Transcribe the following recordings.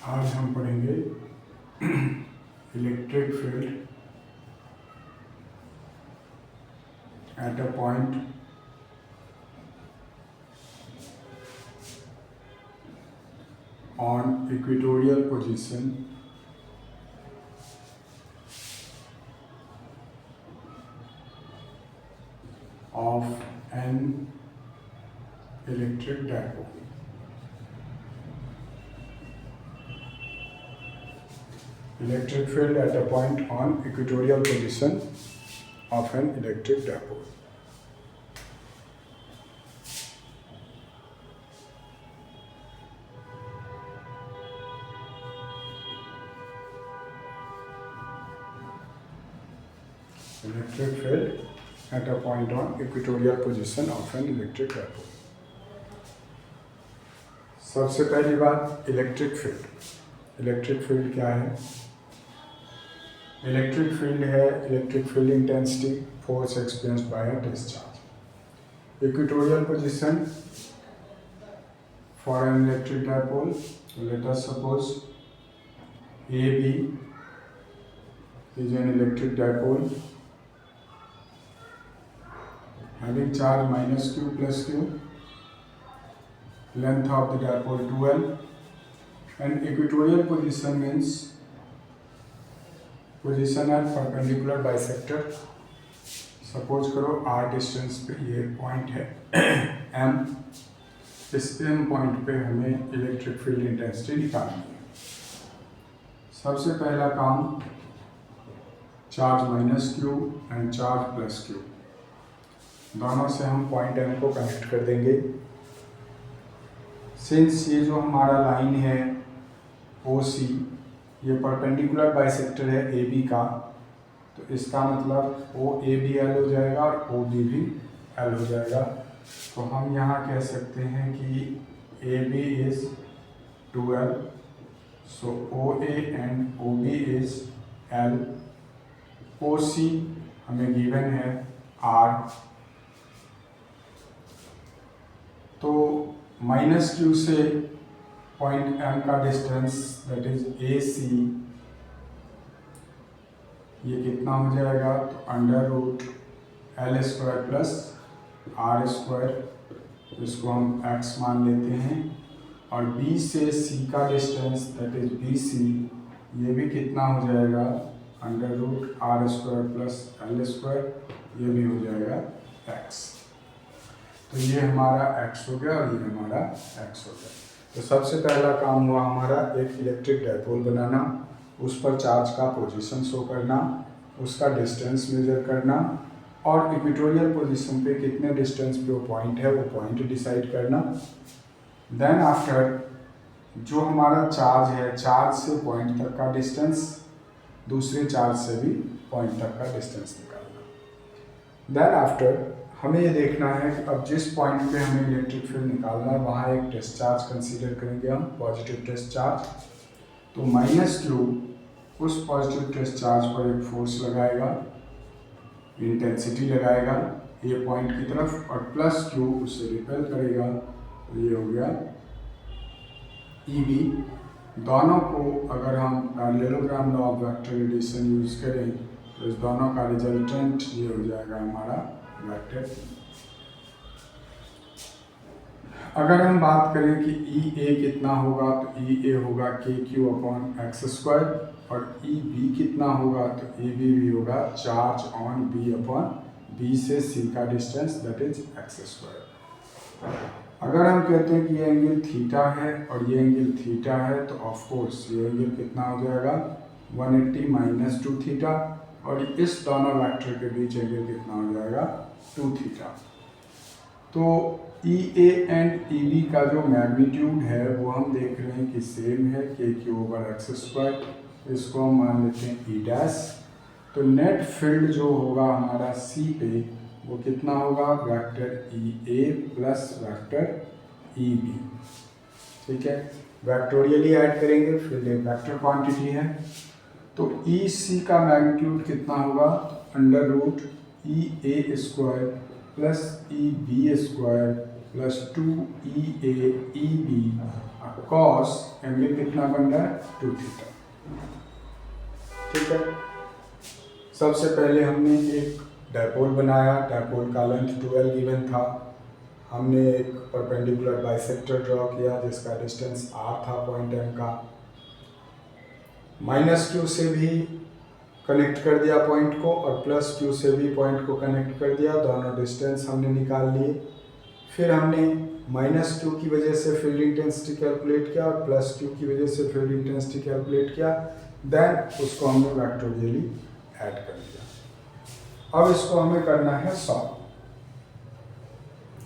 आज हम पढ़ेंगे electric field at a point on equatorial position of an electric dipole. Electric field at a point on equatorial position of an electric dipole. Electric field at a point on equatorial position of an electric dipole. सबसे पहली बात electric field. Electric field क्या है? Electric field है electric field intensity force experienced bye a discharge. Equatorial position for an electric dipole, let us suppose AB is an electric dipole having charge minus q plus q, length of the dipole 2l, and equatorial position means position at perpendicular bisector। Suppose करो r distance पे ये point है m, इस m point पे हमें electric field intensity निकालनी है। सबसे पहला काम charge minus q and charge plus q, दोनों से हम पॉइंट m को कनेक्ट कर देंगे। सिंस ये जो हमारा लाइन है OC ये परपेंडिकुलर बाइसेक्टर है AB का, तो इसका मतलब OA भी L हो जाएगा और OB भी L हो जाएगा। तो हम यहाँ कह सकते हैं कि AB इज 2L, सो OA एंड OB इज L। OC हमें गिवन है R, तो माइनस q से पॉइंट M का डिस्टेंस दैट इज AC, ये कितना हो जाएगा? तो under root L square plus R square, इसको हम x मान लेते हैं। और B से C का डिस्टेंस दैट इज BC, ये भी कितना हो जाएगा? Under root R square plus L square, ये भी हो जाएगा x। तो ये हमारा x हो गया और ये हमारा x हो गया। तो सबसे पहला काम हुआ हमारा एक इलेक्ट्रिक डायपोल बनाना, उस पर चार्ज का पोजीशन शो करना, उसका डिस्टेंस मेजर करना और इक्वेटोरियल पोजीशन पे कितने डिस्टेंस पे वो पॉइंट है वो पॉइंट डिसाइड करना। देन आफ्टर जो हमारा चार्ज है, चार्ज से पॉइंट तक का डिस्टेंस, दूसरे चार्ज से भी पॉइंट तक का डिस्टेंस निकालना। देन आफ्टर हमें ये देखना है कि अब जिस पॉइंट पे हमें इलेक्ट्रिक फील्ड निकालना है वहाँ एक टेस्ट चार्ज कंसीडर करेंगे हम, पॉजिटिव टेस्ट चार्ज। तो माइनस q उस पॉजिटिव टेस्ट चार्ज पर एक फोर्स लगाएगा, इंटेंसिटी लगाएगा ये पॉइंट की तरफ, और प्लस q उससे रिपेल करेगा, तो ये हो गया EB। दोनों को अगर हम parallelogram law of vector addition use करें तो इस दोनों का रिजल्टेंट ये हो जाएगा हमारा वेक्टर। अगर हम बात करें कि EA कितना होगा, तो EA होगा KQ अपॉन x स्क्वायर, और EB कितना होगा, तो EB भी होगा charge on B upon B से C का distance that is x square. अगर हम कहते हैं कि ये एंगल थीटा है और ये एंगल थीटा है, तो ऑफ कोर्स ये एंगल कितना हो जाएगा? 180 माइनस 2 थीटा, और इस दोनों वेक्टर के बीच एंगल कितना हो जाएगा? 2 थीटा। तो EA एंड EB का जो मैग्नीट्यूड है वो हम देख रहे हैं कि सेम है, KQ ओवर x स्क्वायर, इसको हम मान लेते हैं E डैश। तो नेट फील्ड जो होगा हमारा C पे वो कितना होगा? Vector EA plus vector EB, ठीक है। वेक्टोरियली ऐड करेंगे, फील्ड एक वेक्टर क्वांटिटी है। तो EC का मैग्नीट्यूड कितना होगा? Under root EA square plus EB square plus 2EA EB cos angle कितना बन रहा है 2 थीटा। ठीक है, सबसे पहले हमने एक डायपोल बनाया, डायपोल का लेंथ 12 गिवन था। हमने एक परपेंडिकुलर बाइसेक्टर ड्रॉ किया जिसका डिस्टेंस r था पॉइंट M का। -q से भी कनेक्ट कर दिया पॉइंट को और +q से भी पॉइंट को कनेक्ट कर दिया, दोनों डिस्टेंस हमने निकाल लिए। फिर हमने -q की वजह से फील्ड इंटेंसिटी कैलकुलेट किया और +q की वजह से फील्ड इंटेंसिटी कैलकुलेट किया, देन उसको हमने वेक्टोरियली ऐड कर दिया। अब इसको हमें करना है सॉल्व।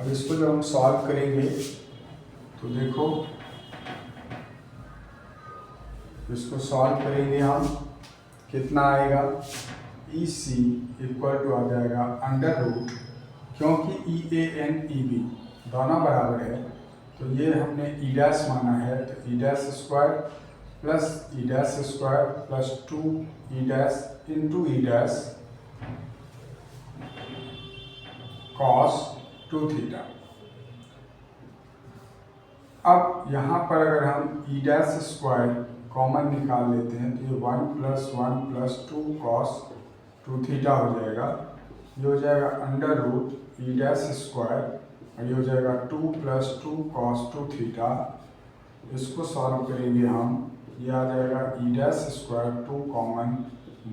अब इसको जब हम सॉल्व करेंगे तो देखो, इसको सॉल्व करेंगे हम, कितना आएगा, EC इक्वल टू आ जाएगा अंडर रूट, क्योंकि EAN EB दोनों बराबर है तो ये हमने E डैश माना है, तो E dash square plus E dash square plus 2 E dash into E dash cos 2 theta. अब यहाँ पर अगर हम E डैश स्क्वायर कॉमन निकाल लेते हैं तो ये 1 + 1 + 2 cos 2 थीटा हो जाएगा। ये हो जाएगा under root E dash square और ये हो जाएगा 2 + 2 cos 2 थीटा। इसको सॉल्व करेंगे हम, ये आ जाएगा E dash square 2 common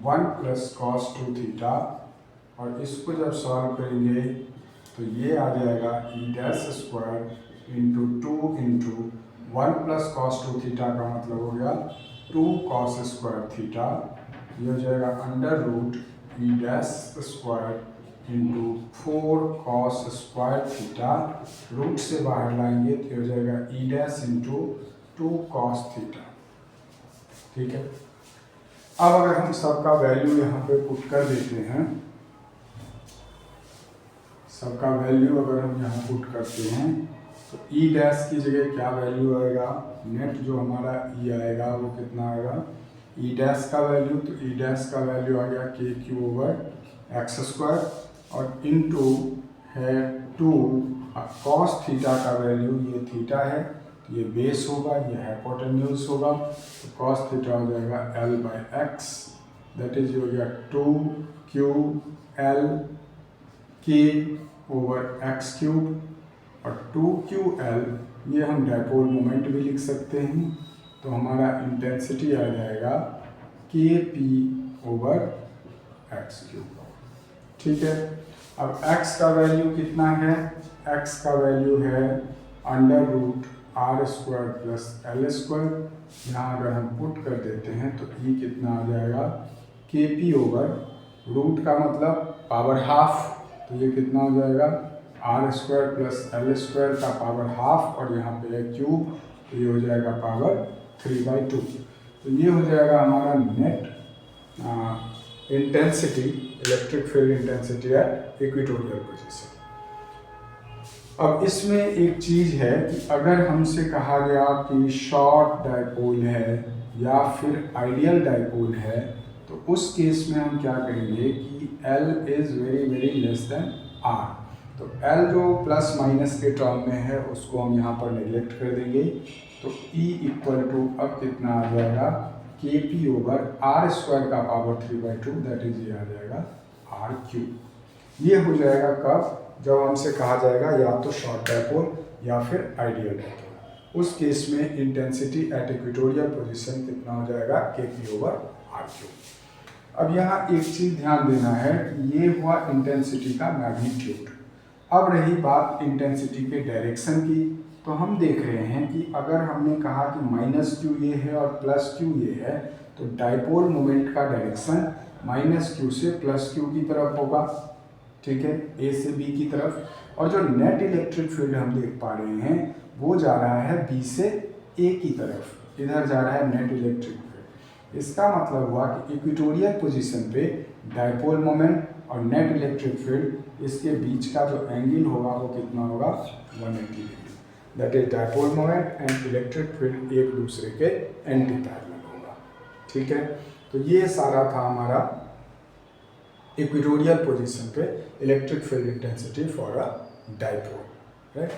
1 + cos 2 theta, और इसको जब सॉल्व करेंगे तो ये आ जाएगा E dash square into 2 into 1 + cos 2 theta का मतलब हो गया 2 cos स्क्वायर थीटा। ये हो जाएगा under root E dash square into 4 cos square theta. Root से बाहर लाएंगे तो हो जाएगा E dash into 2 cos theta. ठीक है, अब अगर हम सबका वैल्यू यहाँ पे पुट कर देते हैं, सबका वैल्यू अगर हम यहाँ पुट करते हैं तो E डैश की जगह क्या वैल्यू आएगा, नेट जो हमारा E आएगा वो कितना आएगा, E डैश का वैल्यू, तो E डैश का वैल्यू आ गया KQ/x² और इनटू है 2 cos थीटा का वैल्यू, ये थीटा है तो ये बेस होगा, ये हाइपोटेन्यूज होगा, तो cos थीटा हो जाएगा L/x, दैट इज हो गया 2QL K/x³ और 2QL ये हम डायपोल मोमेंट भी लिख सकते हैं, तो हमारा इंटेंसिटी आ जाएगा Kp/x³। ठीक है, अब x का वैल्यू कितना है, x का वैल्यू है under root r² plus L²। यहाँ अगर हम पुट कर देते हैं तो E कितना आ जाएगा, Kp/रूट का मतलब पावर हाफ, तो ये कितना हो जाएगा r² प्लस L² का पावर हाफ और यहाँ पे है क्यूब, तो ये हो जाएगा पावर 3/2। तो ये हो जाएगा हमारा net intensity, electric field intensity at equatorial position. अब इसमें एक चीज़ है कि अगर हमसे कहा गया कि शॉर्ट डायपोल है या फिर आइडियल डायपोल है, तो उस केस में हम क्या करेंगे कि L is very less than R। तो L जो प्लस माइनस के टर्म में है उसको हम यहाँ पर नेग्लेक्ट कर देंगे, तो E इक्वल टू अब कितना आ जाएगा, Kp/r² का पावर 3/2, दैट इज ये आ जाएगा r³। ये हो जाएगा कब, जब हमसे कहा जाएगा या तो शॉर्ट डायपोल या फिर आइडियल डायपोल। उस केस में इंटेंसिटी एट इक्वेटोरियल पोजीशन कितना हो जाएगा, Kp/r³। अब यहाँ एक चीज़ ध्यान देना है कि ये हुआ इंटेंसिटी का मैग्नीट्यूड। अब रही बात इंटेंसिटी के डायरेक्शन की, तो हम देख रहे हैं कि अगर हमने कहा कि -q ये है और +q ये है, तो डायपोल मोमेंट का डायरेक्शन -q से +q की तरफ होगा। ठीक है, A से B की तरफ, और जो नेट इलेक्ट्रिक फील्ड हम देख पा रहे हैं वो जा रहा है B से A की तरफ, इधर जा रहा है नेट इलेक्ट्रिक फील्ड। इसका मतलब हुआ कि इक्वेटोरियल पोजीशन पे डायपोल मोमेंट और नेट इलेक्ट्रिक फील्ड, इसके बीच का जो एंगल होगा वो कितना होगा, 180 degree. That is dipole moment and electric field एक दूसरे के एंटी पैरेलल होगा। ठीक है, तो ये सारा था हमारा इक्वेटोरियल पोजीशन पे electric field intensity for a dipole, right.